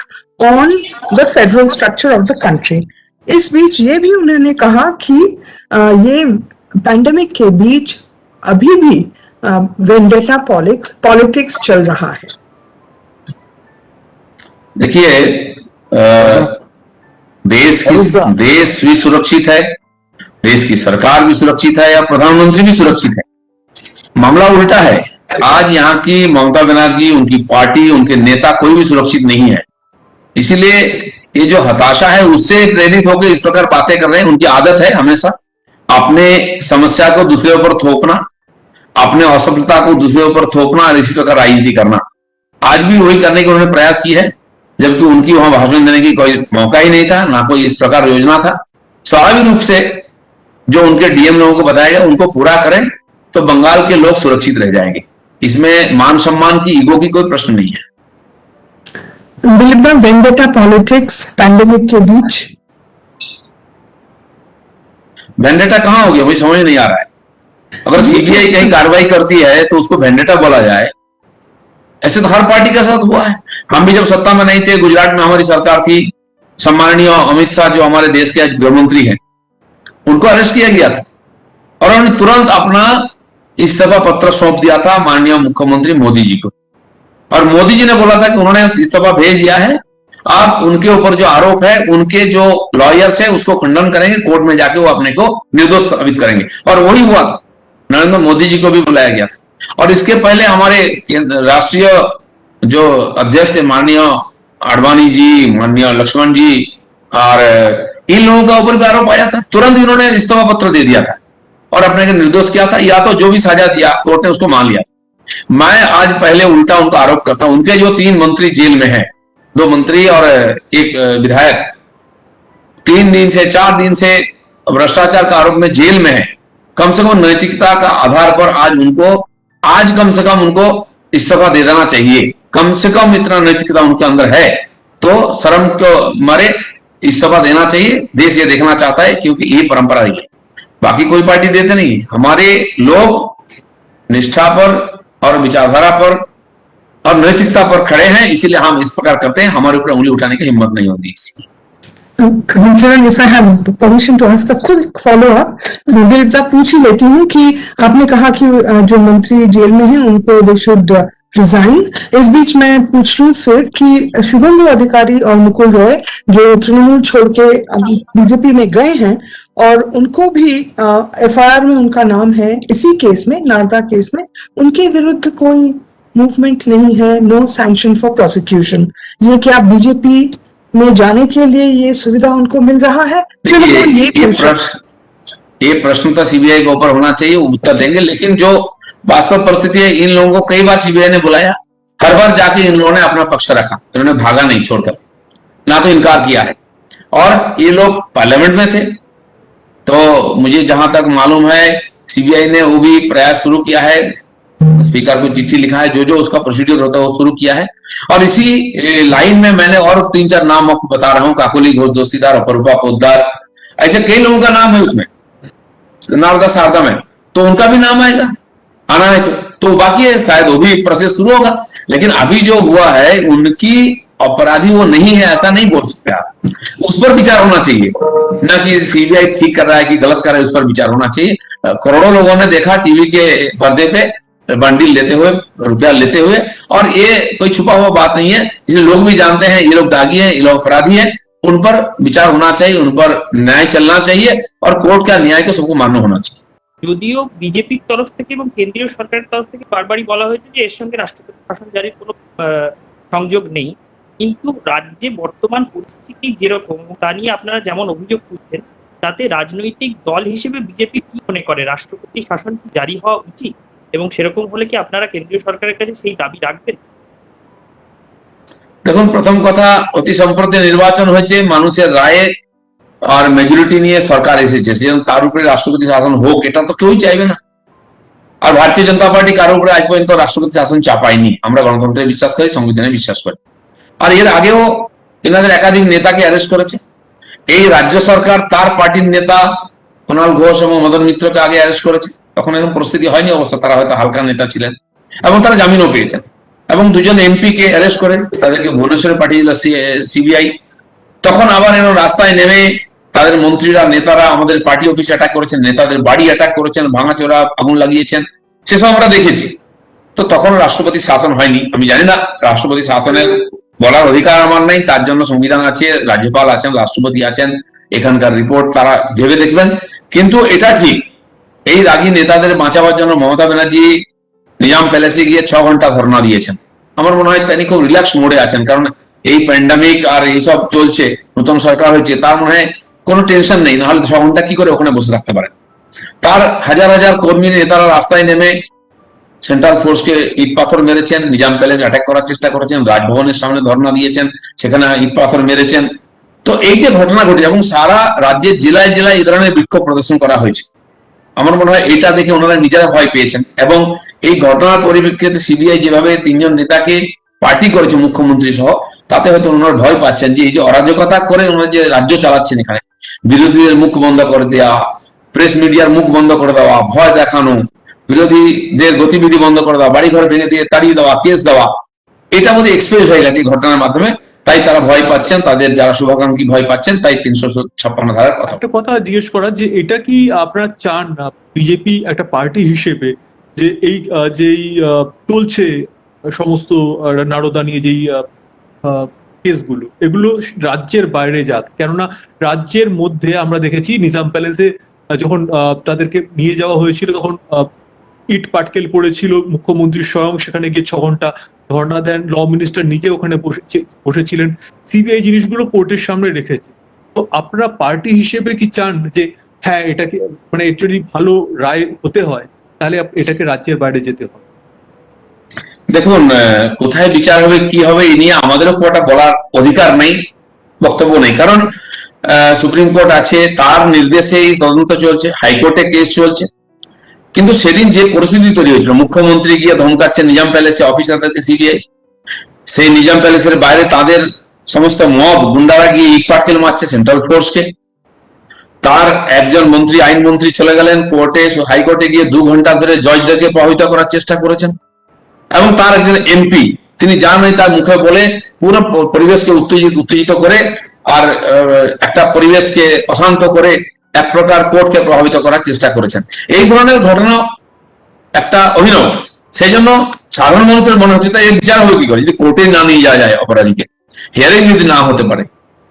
on the federal structure of the country. इस बीच ये भी उन्होंने कहा कि ये पैंडेमिक के बीच अभी भी वेंडेटा पॉलिटिक्स चल रहा है। देखिए, देश भी सुरक्षित है, देश की सरकार भी सुरक्षित है, या प्रधानमंत्री भी सुरक्षित है। मामला उल्टा है। आज यहाँ की ममता बनर्जी, उनकी पार्टी, उनके नेता कोई भी सुरक्षित नहीं है। इसीलिए ये जो हताशा है उससे प्रेरित होकर इस प्रकार बातें कर रहे हैं। उनकी आदत है हमेशा अपने समस्या को दूसरे ऊपर थोपना, अपने असफलता को दूसरे ऊपर थोपना और इसी प्रकार राजनीति करना। आज भी वही करने की उन्होंने प्रयास की है, जबकि उनकी वहां भाषण देने की कोई मौका ही नहीं था, ना कोई इस प्रकार योजना था। स्वाभाविक रूप से जो उनके डीएम लोगों को बताया गया उनको पूरा करें तो बंगाल के लोग सुरक्षित रह जाएंगे। इसमें मान सम्मान की, ईगो की कोई प्रश्न नहीं है। वेंडेटा पॉलिटिक्स पैंडेमिक के बीच वेंडेटा कहां हो गया, मुझे समझ नहीं आ रहा है। अगर सीबीआई कहीं कार्रवाई करती है तो उसको वेंडेटा बोला जाए, ऐसे तो हर पार्टी के साथ हुआ है। हम भी जब सत्ता में नहीं थे, गुजरात में हमारी सरकार थी, सम्माननीय अमित शाह जो हमारे देश के आज गृह मंत्री हैं, उनको अरेस्ट किया गया था और उन्होंने तुरंत अपना इस्तीफा पत्र सौंप दिया था माननीय मुख्यमंत्री मोदी जी को। और मोदी जी ने बोला था कि उन्होंने इस्तीफा भेज दिया है, आप उनके ऊपर जो आरोप है, उनके जो लॉयर्स है उसको खंडन करेंगे, कोर्ट में जाके वो अपने को निर्दोष साबित करेंगे। और वही हुआ था, नरेंद्र मोदी जी को भी बुलाया गया था। और इसके पहले हमारे राष्ट्रीय जो अध्यक्ष थे माननीय आडवाणी जी, माननीय लक्ष्मण जी, और इन लोगों का ऊपर भी आरोप आया था, तुरंत इन्होंने इस्तीफा पत्र दे दिया था और अपने को निर्दोष किया था, या तो जो भी सजा दिया कोर्ट ने उसको मान लिया। मैं आज पहले उल्टा उनका आरोप करता हूं, उनके जो 3 मंत्री जेल में हैं, 2 मंत्री और एक विधायक 3 दिन से 4 दिन से भ्रष्टाचार का आरोप में जेल में है। कम से कम नैतिकता का आधार पर आज कम से कम उनको इस्तीफा दे देना चाहिए। कम से कम इतना नैतिकता उनके अंदर है तो शर्म को मारे इस्तीफा देना चाहिए। देश ये देखना चाहता है, क्योंकि ये परंपरा है। बाकी कोई पार्टी देते नहीं, हमारे लोग निष्ठा पर और विचारधारा पर और नैतिकता पर खड़े हैं, इसीलिए हम इस प्रकार करते हैं। हमारे ऊपर उंगली उठाने की हिम्मत नहीं होगी। If I have permission to ask a quick follow-up, दिलता पूछ ही लेती हूँ कि आपने कहा कि जो मंत्री जेल में हैं उनको they should resign। इस बीच मैं पूछ रही हूँ फिर कि शुभेंदु अधिकारी और मुकुल रॉय जो तृणमूल छोड़ के बीजेपी में गए हैं और उनको भी एफआईआर में उनका नाम है, इसी केस में, नारदा केस में, उनके विरुद्ध कोई मूवमेंट नहीं है, नो सैंक्शन फॉर प्रोसिक्यूशन। ये क्या बीजेपी में जाने के लिए ये सुविधा उनको मिल रहा है? ये प्रश्न तो सीबीआई के ऊपर होना चाहिए, वो उत्तर देंगे। लेकिन जो वास्तव परिस्थिति है, इन लोगों को कई बार सीबीआई ने बुलाया, हर बार जाके इन लोगों ने अपना पक्ष रखा, इन्होंने भागा नहीं छोड़कर, ना तो इनकार किया है। और ये लोग पार्लियामेंट में थे, तो मुझे जहां तक मालूम है सीबीआई ने वो भी प्रयास शुरू किया है, स्पीकर को चिट्ठी लिखा है, जो जो उसका प्रोसीड्यूर होता है वो शुरू किया है। और इसी लाइन में मैंने और 3-4 नाम आपको बता रहा हूँ, काकोली घोष दस्तीदार, अपरूपा पोद्दार, ऐसे कई लोगों का नाम है उसमें, नारदा शारदा में, तो उनका भी नाम आएगा, आना है तो बाकी है, शायद वो भी प्रोसेस शुरू होगा। लेकिन अभी जो हुआ है उनकी अपराधी वो नहीं है, ऐसा नहीं बोल सकते आप। उस पर विचार होना चाहिए, ना कि सीबीआई ठीक कर रहा है कि गलत कर रहा है, उस पर विचार होना चाहिए। करोड़ों लोगों ने देखा टीवी के पर्दे पे बंडल लेते हुए, रुपया लेते हुए, और ये कोई छुपा हुआ बात नहीं है। इसे लोग भी जानते हैं, ये लोग दागी हैं, ये लोग अपराधी हैं, उन पर विचार होना चाहिए, उन पर न्याय चलना चाहिए, और कोर्ट का न्याय को सबको मान्य होना चाहिए। যদিও বিজেপির তরফ থেকে এবং কেন্দ্রীয় সরকারের তরফ থেকে বারবারই বলা হয়েছে যে এর সঙ্গে রাষ্ট্রপতি শাসন জারির কোনো সংযোগ নেই, কিন্তু রাজ্যে বর্তমান পরিস্থিতি যেরকম তা নিয়ে আপনারা যেমন অভিযোগ করছেন, তাতে রাজনৈতিক দল হিসেবে বিজেপি কি মনে করে, রাষ্ট্রপতি শাসন কি জারি হওয়া উচিত? এবং সেরকম হলে কি আপনারা কেন্দ্রীয় সরকারের কাছে সেই দাবি রাখবেন? দেখুন, প্রথম কথা, অতি সম্প্রতি নির্বাচন হয়েছে, মানুষের রায়ে আর মেজরিটি নিয়ে সরকার এসেছে, সেজন্য তার উপরে রাষ্ট্রপতি শাসন হোক এটা তো কেউই চাইবে না। আর ভারতীয় জনতা পার্টি কারোর উপরে আজ পর্যন্ত রাষ্ট্রপতি শাসন চাপায়নি। আমরা গণতন্ত্রে বিশ্বাস করি, সংবিধানে বিশ্বাস করি। আর এর আগেও এনাদের একাধিক নেতাকে অ্যারেস্ট করেছে। এই রাজ্য সরকার তার পার্টির নেতা কুণাল ঘোষ এবং মদন মিত্রকে আগে অ্যারেস্ট করেছে, তখন এরকম পরিস্থিতি হয়নি অবশ্য, তারা হয়তো হালকা নেতা ছিলেন এবং তারা জামিনও পেয়েছেন। এবং দুজন এমপি কে অ্যারেস্ট করে তাদেরকে ভুবনেশ্বরে পাঠিয়ে দিল সিবিআই। তখন আবার এরকম রাস্তায় নেমে তাদের মন্ত্রীরা নেতারা আমাদের পার্টি অফিস অ্যাটাক করেছেন, নেতাদের বাড়ি অ্যাটাক করেছেন, ভাঙাচোরা আগুন লাগিয়েছেন, সেসব আমরা দেখেছি। তো তখন রাষ্ট্রপতি শাসন হয়নি। আমি জানি না, রাষ্ট্রপতি শাসনের বলার অধিকার আমার নেই, তার জন্য সংবিধান আছে, রাজ্যপাল আছেন, রাষ্ট্রপতি আছেন, এখানকার রিপোর্ট তারা ভেবে দেখবেন। কিন্তু এটা ঠিক, এই রাগী নেতাদের বাঁচাবার জন্য মমতা ব্যানার্জি নিজাম প্যালেসে গিয়ে 6 ঘন্টা ধর্ণা দিয়েছেন। আমার মনে হয় তিনি খুব রিল্যাক্স মোডে আছেন, কারণ এই প্যান্ডামিক আর এইসব চলছে, নতুন সরকার হয়েছে, তার মনে হয় কোনো টেনশন নেই, নাহলে 6 ঘন্টা কি করে ওখানে বসে থাকতে পারেন। তার হাজার হাজার কর্মী নেতারা রাস্তায় নেমে সেন্ট্রাল ফোর্সকে ইট পাথর মেরেছেন, নিজাম প্যালেস অ্যাটাক করার চেষ্টা করেছেন, রাজভবনের সামনে ধর্ণা দিয়েছেন, সেখানে ইট পাথর মেরেছেন। তো এই যে ঘটনা ঘটেছে এবং সারা রাজ্যের জেলায় জেলায় এই ধরনের বিক্ষোভ প্রদর্শন করা হয়েছে, আমার মনে হয় এটা দেখে ওনারা নিজেরা ভয় পেয়েছেন। এবং এই ঘটনার পরিপ্রেক্ষিতে সিবিআই যেভাবে 3 জন নেতাকে পার্টি করেছে মুখ্যমন্ত্রী সহ, তাতে হয়তো ওনারা ভয় পাচ্ছেন যে এই যে অরাজকতা করে ওনারা যে রাজ্য চালাচ্ছেন, এখানে বিরোধীদের মুখ বন্ধ করে দেওয়া, প্রেস মিডিয়ার মুখ বন্ধ করে দেওয়া, ভয় দেখানো, বিরোধীদের গতিবিধি বন্ধ করে দেওয়া, বাড়ি ঘর ভেঙে দিয়ে তাড়িয়ে দেওয়া, কেস দেওয়া, এটা মধ্যে এক্সপেরিয়েন্স হয়ে গেছে ঘটনার মাধ্যমে। তাই তারা ভয় পাচ্ছেন, তাদের যারা শুভাকাঙ্ক্ষী ভয় পাচ্ছেন, তাই 356 ধারার কথা। একটা কথা জিজ্ঞেস করা, যে এটা কি আপনারা চান বিজেপি একটা পার্টি হিসেবে যে এই যেই চলছে সমস্ত নারদা নিয়ে যেই কেসগুলো, এগুলো রাজ্যের বাইরে যাক? কেননা রাজ্যের মধ্যে আমরা দেখেছি নিজাম প্যালেসে যখন তাদেরকে নিয়ে যাওয়া হয়েছিল, তখন ইট পাটকেল পড়েছিল, মুখ্যমন্ত্রী স্বয়ং সেখানে গিয়ে 6 ঘন্টা ধর্ণা দেন, ল মিনিস্টার নিজে ওখানে বসেছিলেন, সিবিআই জিনিসগুলো কোর্টের সামনে রেখেছে। তো আপনারা পার্টি হিসেবে কি চান যে হ্যাঁ এটাকে, মানে এর যদি ভালো রায় হতে হয় তাহলে এটাকে রাজ্যের বাইরে যেতে হয়? দেখুন, কোথায় বিচার হবে কি হবে এ নিয়ে আমাদেরও খুব একটা বলার অধিকার নেই, বক্তব্য নেই। কারণ সুপ্রিম কোর্ট আছে, তার নির্দেশেই তদন্ত চলছে, হাইকোর্টে কেস চলছে। কিন্তু সেদিন যে পরিস্থিতি তৈরি হয়েছিল, মুখ্যমন্ত্রী গিয়ে ধমকাচ্ছে নিজাম প্যালেসে অফিসারদেরকে সিবিআই, সেই নিজাম প্যালেসের বাইরে তাদের সমস্ত মব গুন্ডারা গিয়ে ইট পাটকেল মারছে সেন্ট্রাল ফোর্সকে। তার একজন মন্ত্রী, আইনমন্ত্রী চলে গেলেন কোর্টে, হাইকোর্টে গিয়ে 2 ঘন্টা ধরে জজদেরকে প্রভাবিত করার চেষ্টা করেছেন। এবং তার একজন এমপি, তিনি যা নয় তার মুখে বলে পুরো পরিবেশকে উত্তেজিত করে আর একটা পরিবেশকে অশান্ত করে এক প্রকার কোর্টকে প্রভাবিত করার চেষ্টা করেছেন। এই ধরনের ঘটনা একটা অভিনব, সেই জন্য সাধারণ মানুষের মনে হচ্ছে তাই বিচার হবে কি করে যদি কোর্টে না নিয়ে যাওয়া যায় অপরাধীকে, হিয়ারিং যদি না হতে পারে,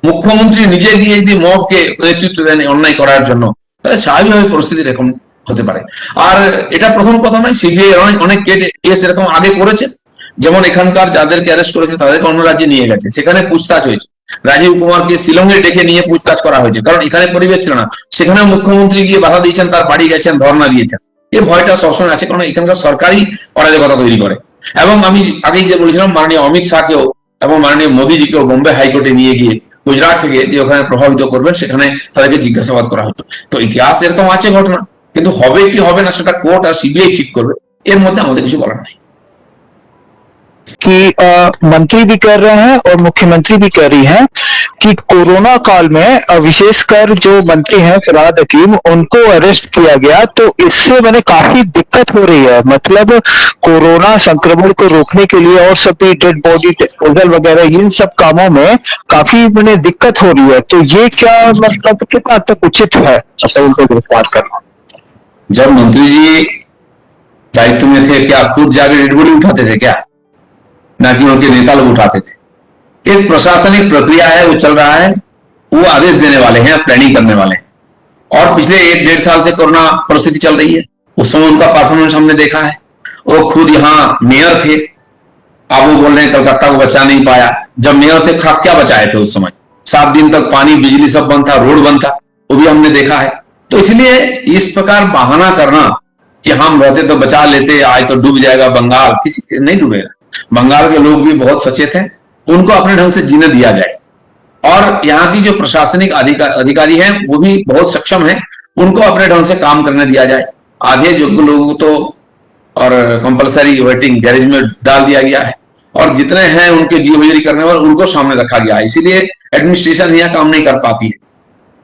মুখ্যমন্ত্রী নিজে গিয়ে যদি মবকে নেতৃত্ব দেন অন্যায় করার জন্য, তাহলে স্বাভাবিকভাবে পরিস্থিতি এরকম হতে পারে। আর এটা প্রথম কথা নয়, সিবিআই অনেক কেস এরকম আগে করেছে। যেমন এখানকার যাদেরকে অ্যারেস্ট করেছে তাদেরকে অন্য রাজ্যে নিয়ে গেছে, সেখানে পুছতাছ হয়েছে। রাজীব কুমারকে শিলংয়ে ডেকে নিয়ে পুছতাছ করা হয়েছে, কারণ এখানে পরিবেশ ছিল না। সেখানে মুখ্যমন্ত্রী গিয়ে বাধা দিয়েছেন, তার বাড়ি গেছেন, ধর্ণা দিয়েছেন। এই ভয়টা সবসময় আছে, কারণ এখানকার সরকারই অরাজকতা তৈরি করে। এবং আমি আগেই যে বলেছিলাম, মাননীয় অমিত শাহকেও এবং মাননীয় মোদীজিকেও বোম্বে হাইকোর্টে নিয়ে গিয়ে গুজরাট থেকে যে ওখানে প্রভাবিত করবেন, সেখানে তাদেরকে জিজ্ঞাসাবাদ করা হতো। তো ইতিহাস এরকম আছে ঘটনা, কিন্তু হবে কি হবে না সেটা কোর্ট আর সিবিআই ঠিক করবে, এর মধ্যে আমাদের কিছু বলার নেই। कि मंत्री भी कर रहे हैं और मुख्यमंत्री भी कह रही हैं कि कोरोना काल में विशेषकर जो मंत्री हैं फराद हकीम, उनको अरेस्ट किया गया, तो इससे मैंने काफी दिक्कत हो रही है। मतलब कोरोना संक्रमण को रोकने के लिए और सभी डेड बॉडी डिस्पोजल वगैरह इन सब कामों में काफी मैंने दिक्कत हो रही है। तो ये क्या मतलब कितना तक उचित है उनको गिरफ्तार करना? जब मंत्री जी दायित्व में थे, क्या खुद जाके डेड बॉडी उठाते थे क्या, ना कि उनके नेता लोग उठाते थे? एक प्रशासनिक प्रक्रिया है, वो चल रहा है, वो आदेश देने वाले हैं, प्लानिंग करने वाले हैं। और पिछले 1-1.5 साल से कोरोना परिस्थिति चल रही है, उस समय उनका परफॉर्मेंस हमने देखा है। वो खुद यहाँ मेयर थे, अब वो बोल रहे हैं कलकत्ता को बचा नहीं पाया, जब मेयर थे क्या बचाए थे उस समय? 7 दिन तक पानी बिजली सब बंद था, रोड बंद था, वो भी हमने देखा है। तो इसलिए इस प्रकार बहाना करना कि हम रहते तो बचा लेते, आज तो डूब जाएगा बंगाल, किसी नहीं डूबेगा। बंगाल के लोग भी बहुत सचेत हैं, उनको अपने ढंग से जीने दिया जाए। और यहाँ की जो प्रशासनिक अधिकारी हैं वो भी बहुत सक्षम हैं, उनको अपने ढंग से काम करने दिया जाए। आधे योग्य लोगों को तो और कंपलसरी वेटिंग गैरेज में डाल दिया गया है, और जितने हैं उनके जीवोजरी करने वाले उनको सामने रखा गया है। इसीलिए एडमिनिस्ट्रेशन यहाँ काम नहीं कर पाती है।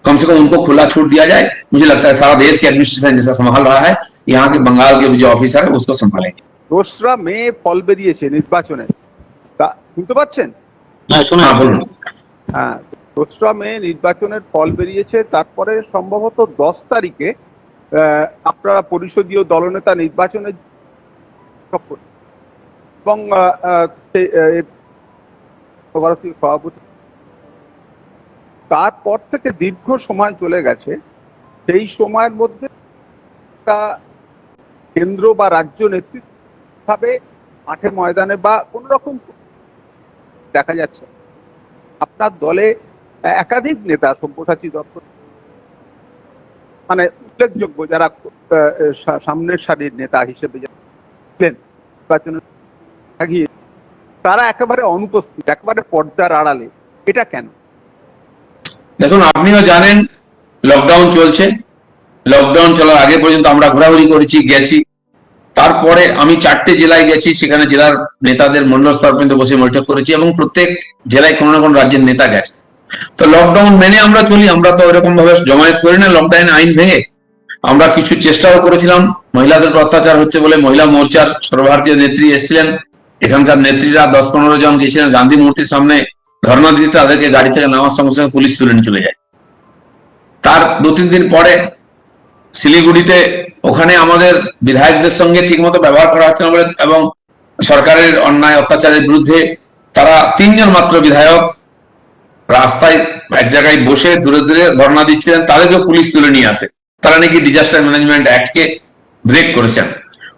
कम से कम उनको खुला छूट दिया जाए। मुझे लगता है सारा देश के एडमिनिस्ट्रेशन जैसा संभाल रहा है, यहाँ के बंगाल के जो ऑफिसर है उसको संभालेंगे। 2রা মে ফল বেরিয়েছে নির্বাচনে, শুনতে পাচ্ছেন? হ্যাঁ বলুন। হ্যাঁ, 2রা মে নির্বাচনের ফল বেরিয়েছে, তারপরে সম্ভবত 10 তারিখে আপনারা পরিষদীয় দলনেতা নির্বাচনের এবং সভাপতি, তারপর থেকে দীর্ঘ সময় চলে গেছে। সেই সময়ের মধ্যে কেন্দ্র বা রাজ্য নেতৃত্ব ভাবে মাঠে ময়দানে বা কোন রকম দেখা যাচ্ছে। আপনার দলে একাধিক নেতা, সব্যসাচী দত্ত মানে উল্লেখযোগ্য যারা সামনের সারির নেতা হিসেবে নির্বাচনে গিয়ে তারা একেবারে অনুপস্থিত, একেবারে পর্দার আড়ালে। এটা কেন? দেখুন, আপনিও জানেন লকডাউন চলছে। লকডাউন চলার আগে পর্যন্ত আমরা ঘোরাঘুরি করেছি, গেছি। তারপরে আমি 4টে জেলায় গেছি, সেখানে জেলার নেতাদের মন্ডল স্তর পর্যন্ত বসে বৈঠক করেছি, এবং প্রত্যেক জেলায় কোনো না কোনো রাজ্যের নেতা গেছে। তো লকডাউন মেনে আমরা চলি, আমরা তো এরকম ভাবে জমায়েত করি না লকডাউন আইন ভেঙে। আমরা কিছু চেষ্টাও করেছিলাম, মহিলাদের অত্যাচার হচ্ছে বলে মহিলা মোর্চার সর্বভারতীয় নেত্রী এসেছিলেন, এখানকার নেত্রীরা 10-15 জন গিয়েছিলেন গান্ধী মূর্তির সামনে ধর্ণা দিতে, তাদেরকে গাড়ি থেকে নামার সঙ্গে সঙ্গে পুলিশ তুলে নিয়ে চলে যায়। তার 2-3 দিন পরে শিলিগুড়িতে ওখানে আমাদের বিধায়কদের সঙ্গে ঠিকমতো ব্যবহার করা হচ্ছে না বলে এবং সরকারের অন্যায় অত্যাচারের বিরুদ্ধে তারা 3 জন মাত্র বিধায়ক রাস্তায় এক জায়গায় বসে দূরে দূরে ধর্ণা দিচ্ছিলেন, তাদেরকে পুলিশ তুলে নিয়ে আসে। তারা নাকি ডিজাস্টার ম্যানেজমেন্ট অ্যাক্টকে ব্রেক করেছেন।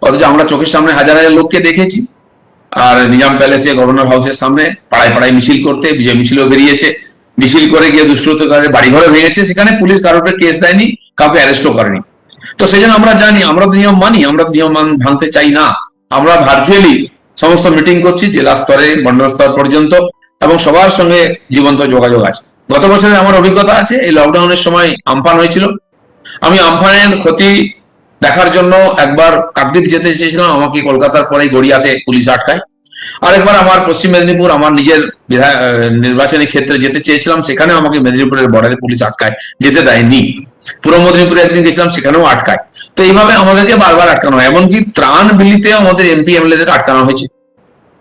অথচ আমরা চোখের সামনে হাজার হাজার লোককে দেখেছি। আর নিজাম প্যালেসে, গভর্নর হাউসের সামনে পাড়ায় পাড়ায় মিছিল করতে, বিজয় মিছিলও বেরিয়েছে। মিছিল করে গিয়ে দুষ্কৃতকারীদের বাড়িঘরে ভেঙেছে, সেখানে পুলিশ কারোর উপরে কেস দেয়নি, কাউকে অ্যারেস্টও করেনি। তো সেই জন্য আমরা জানি, আমরা নিয়ম মানি, আমরা নিয়ম ভাঙতে চাই না। আমরা ভার্চুয়ালি সমস্ত মিটিং করছি জেলা স্তরে, মন্ডল স্তর পর্যন্ত, এবং সবার সঙ্গে জীবন্ত যোগাযোগ আছে। গত বছরে আমার অভিজ্ঞতা আছে, এই লকডাউনের সময় আমফান হয়েছিল। আমি আমফানের ক্ষতি দেখার জন্য একবার কাকদ্বীপ যেতে চেয়েছিলাম, আমাকে কলকাতার পরে গড়িয়াতে পুলিশ আটকায়। আরেকবার আমার পশ্চিম মেদিনীপুর, আমার নিজের নির্বাচনী ক্ষেত্রে যেতে চেয়েছিলাম, সেখানে আমাকে মেদিনীপুরের বর্ডারে পুলিশ আটকায়, যেতে দেয়নি। পূর্ব মেদিনীপুরে একদিন গেছিলাম, সেখানেও আটকায়। তো এইভাবে আমাদেরকে বারবার আটকানো হয়। এমনকি ত্রাণ বিলিতে আমাদের এমপি এমএলএদের আটকানো হয়েছে,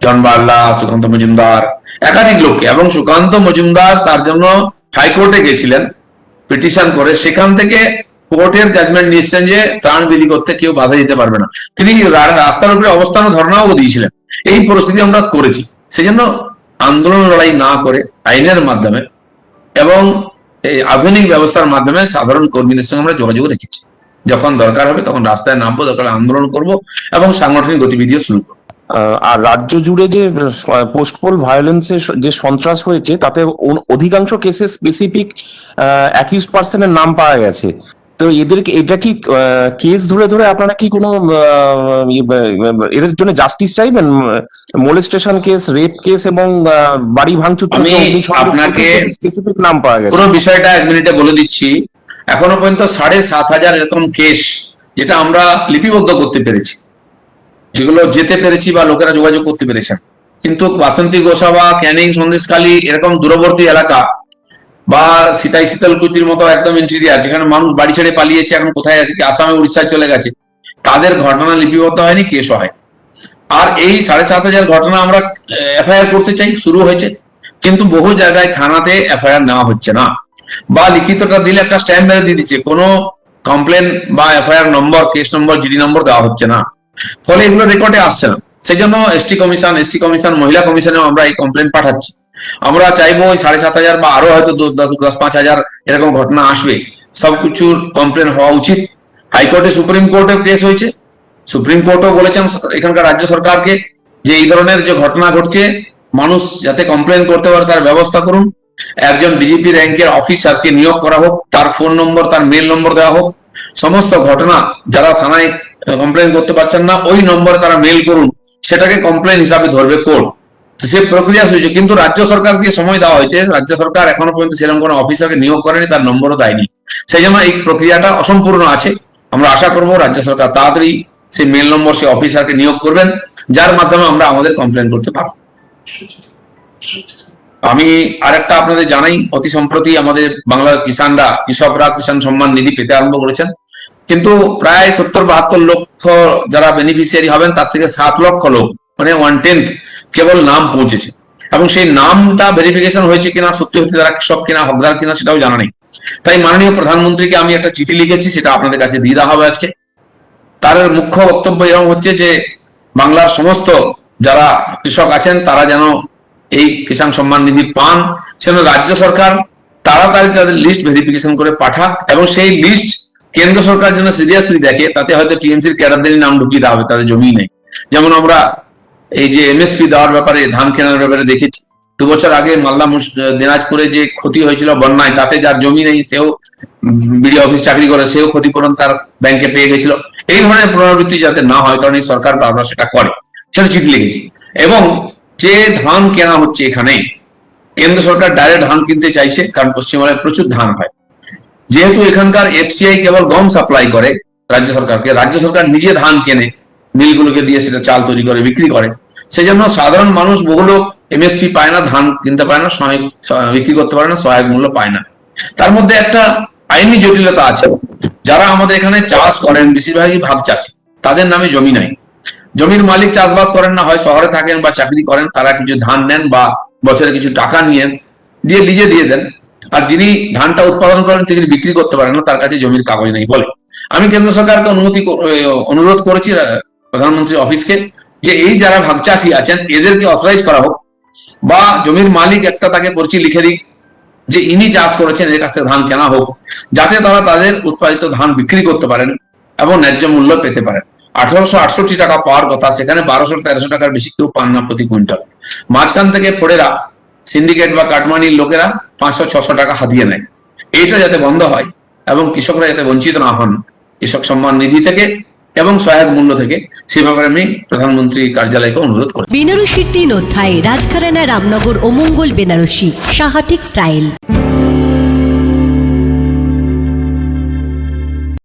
জন বার্লা, সুকান্ত মজুমদার, একাধিক লোককে। এবং সুকান্ত মজুমদার তার জন্য হাইকোর্টে গেছিলেন পিটিশন করে, সেখান থেকে কোর্টের জাজমেন্ট নিয়েছিলেন যে ত্রাণ বিলি করতে কেউ বাধা দিতে পারবে না। তিনি রাস্তার উপরে অবস্থান ধর্ণাও দিয়েছিলেন। এই পরিস্থিতি আমরা করেছি। সেজন্য আন্দোলন লড়াই না করে আইনের মাধ্যমে এবং এই আধুনিক ব্যবস্থার মাধ্যমে সাধারণ কর্মীদের সঙ্গে আমরা যোগাযোগ রেখেছি। যখন দরকার হবে তখন রাস্তায় নামবো, দরকার আন্দোলন করব এবং সাংগঠনিক গতিবিধিও শুরু করবো। আর রাজ্য জুড়ে যে পোস্টপোল ভায়োলেন্সের যে সন্ত্রাস হয়েছে, তাতে অধিকাংশ কেসে স্পেসিফিক অ্যাকিউজড পার্সনের নাম পাওয়া গেছে। তো এদেরকে, এটা কি কেস ধরে ধরে আপনারা কি কোনো এদের জন্য জাস্টিস চাইবেন? মোলেস্টেশন কেস, রেপ কেস এবং বাড়ি ভাঙচুর, আমি আপনাকে স্পেসিফিক নাম পাওয়া গেছে। পুরো বিষয়টা 1 মিনিটে বলে দিচ্ছি। এখনো পর্যন্ত 7,500 এরকম কেস যেটা আমরা লিপিবদ্ধ করতে পেরেছি, যেগুলো যেতে পেরেছি বা লোকেরা যোগাযোগ করতে পেরেছেন। কিন্তু বাসন্তী গোসাবা, ক্যানিং, সন্দেশখালী এরকম দূরবর্তী এলাকা বা সিতাই শীতলকুচির মতো একদম ইন্টেরিয়ার, যেখানে মানুষ বাড়ি ছেড়ে পালিয়েছে, এখন কোথায় আছে, আসামে, উড়িষ্যায় চলে গেছে, তাদের ঘটনা লিপিবদ্ধ হয়নি, কেসও হয়। আর এই 7,500 ঘটনা আমরা এফআইআর করতে চাই, শুরু হয়েছে, কিন্তু বহু জায়গায় থানাতে এফআইআর নেওয়া হচ্ছে না, বা লিখিতটা দিলে একটা স্ট্যাম্প মেরে দিয়ে দিচ্ছে, কোনো কমপ্লেন বা FIR number, case number, GD number দেওয়া হচ্ছে না। ফলে এগুলো রেকর্ডে আসছে না। সেই জন্য এসটি কমিশন, এসসি কমিশন, মহিলা কমিশনেও আমরা এই কমপ্লেন পাঠাচ্ছি। আমরা চাইবো ওই 7,500 বা আরো হয়তো 10-5,000 এরকম ঘটনা আসবে, সবকিছুর কমপ্লেন হওয়া উচিত। হাইকোর্টে, সুপ্রিম কোর্টে কেস হয়েছে, সুপ্রিম কোর্টও বলেছেন এখানকার রাজ্য সরকারকে যে এই ধরনের যে ঘটনা ঘটছে মানুষ যাতে কমপ্লেন করতে পারে তার ব্যবস্থা করুন। একজন ডিজিপি র্যাঙ্কের অফিসারকে নিয়োগ করা হোক, তার ফোন নম্বর, তার মেল নম্বর দেওয়া হোক। সমস্ত ঘটনা যারা থানায় কমপ্লেন করতে পারছেন না, ওই নম্বরে তারা মেল করুন, সেটাকে কমপ্লেন হিসাবে ধরবে কোর্ট। সে প্রক্রিয়া হয়েছে, কিন্তু রাজ্য সরকারকে সময় দেওয়া হয়েছে, রাজ্য সরকার এখনো পর্যন্ত সেরকম কোনো অফিসারকে নিয়োগ করেনি, তার নম্বরও দেয়নি। সেই জন্য এই প্রক্রিয়াটা অসম্পূর্ণ আছে। আমরা আশা করব রাজ্য সরকার তাড়াতাড়ি সেই মেল নম্বর, সেই অফিসারকে নিয়োগ করবেন, যার মাধ্যমে আমরা আমাদের কমপ্লেন করতে পারবো। আমি আরেকটা আপনাদের জানাই, অতি সম্প্রতি আমাদের বাংলার কৃষকরা কিষাণ সম্মান নিধি পেতে আরম্ভ করেছেন, কিন্তু প্রায় 70-72 লক্ষ যারা বেনিফিশিয়ারি হবেন, তার থেকে 7 লক্ষ লোক, মানে 1/10 কেবল নাম পৌঁছেছে, এবং সেই নামটা ভেরিফিকেশন হয়েছে কিনা, সত্যি সত্যি তারা কৃষক কিনা, হকদার কিনা, সেটাও জানা নেই। তাই মাননীয় প্রধানমন্ত্রীকে আমি একটা চিঠি লিখেছি, সেটা আপনাদের কাছে দিয়ে দেওয়া হবে আজকে। তার মুখ্য বক্তব্য এরকম হচ্ছে যে বাংলার সমস্ত যারা কৃষক আছেন তারা যেন এই কিষাণ সম্মান নিধি পান, সেন রাজ্য সরকার তাড়াতাড়ি তাদের লিস্ট ভেরিফিকেশন করে পাঠাক, এবং সেই লিস্ট কেন্দ্র সরকার যেন সিরিয়াসলি দেখে। তাতে হয়তো টিএমসির ক্যাডারদেরই নাম ঢুকিয়ে দেওয়া হবে, তাদের জমি নেই। যেমন আমরা এই যে এমএসপি দেওয়ার ব্যাপারে, ধান কেনার ব্যাপারে দেখেছি, 2 বছর আগে মালদা দিনাজপুরে যে ক্ষতি হয়েছিল বন্যায়, তাতে যার জমি নেই সেও বিডিও অফিস চাকরি করে, সেও ক্ষতিপূরণ তার ব্যাংকে পেয়ে গেছিল। এই ধরনের পুনরাবৃত্তি যাতে না হয়, কারণ এই সরকার বারবার সেটা করে, সেটা চিঠি লিখেছি। এবং যে ধান কেনা হচ্ছে, এখানে কেন্দ্র সরকার ডাইরেক্ট ধান কিনতে চাইছে, কারণ পশ্চিমবঙ্গে প্রচুর ধান হয়। যেহেতু এখানকার এফসিআই কেবল গম সাপ্লাই করে রাজ্য সরকারকে, রাজ্য সরকার নিজে ধান কেনে, মিলগুলোকে দিয়ে সেটা চাল তৈরি করে বিক্রি করে। সেই জন্য সাধারণ মানুষ, বহু লোক এমএসপি পায় না, ধান কিনতে পারে না, বিক্রি করতে পারে না, সহায়ক মূল্য পায় না। তার মধ্যে একটা আইনি জটিলতা আছে। যারা আমাদের এখানে চাষ করেন, বেশিরভাগই ভাগ চাষী, তাদের নামে জমি নাই। জমির মালিক চাষবাস করেন না, হয় শহরে থাকেন বা চাকরি করেন, তারা কিছু ধান নেন বা বছরে কিছু টাকা নিয়ে দিয়ে লিজে দিয়ে দেন। আর যিনি ধানটা উৎপাদন করেন তিনি বিক্রি করতে পারেন না, তার কাছে জমির কাগজ নেই বলে। আমি কেন্দ্র সরকারকে অনুরোধ করেছি প্রধানমন্ত্রী অফিসকে, যে এই যারা ভাগ চাষী আছেন এদেরকে অথরাইজ করা হোক, বা জমির মালিক একটা তাকে পরিচি লিখে দিক যে ইনি চাষ করেছেন, এর কাছে ধান কেনা হোক, যাতে তারা তাদের উৎপাদিত ধান বিক্রি করতে পারেন এবং ন্যায্য মূল্য পেতে পারেন। 1868 টাকা পাওয়ার কথা, সেখানে 1200-1300 টাকার বেশি কেউ পান না প্রতি কুইন্টাল। মাঝখান থেকে ফোড়েরা, সিন্ডিকেট বা কাটমানির লোকেরা 500-600 টাকা হাতিয়ে নেয়। এইটা যাতে বন্ধ হয় এবং কৃষকরা যাতে বঞ্চিত না হন কৃষক সম্মান নিধি থেকে এবং সহায়ক মূল্য থেকে, সে ব্যাপারে আমি প্রধানমন্ত্রী কার্যালয়কে অনুরোধ করি। বেনারসির 3 অধ্যায়, রাজঘরানা, রামনগর ও মঙ্গল বেনারসি, সাহা টেক্সটাইল।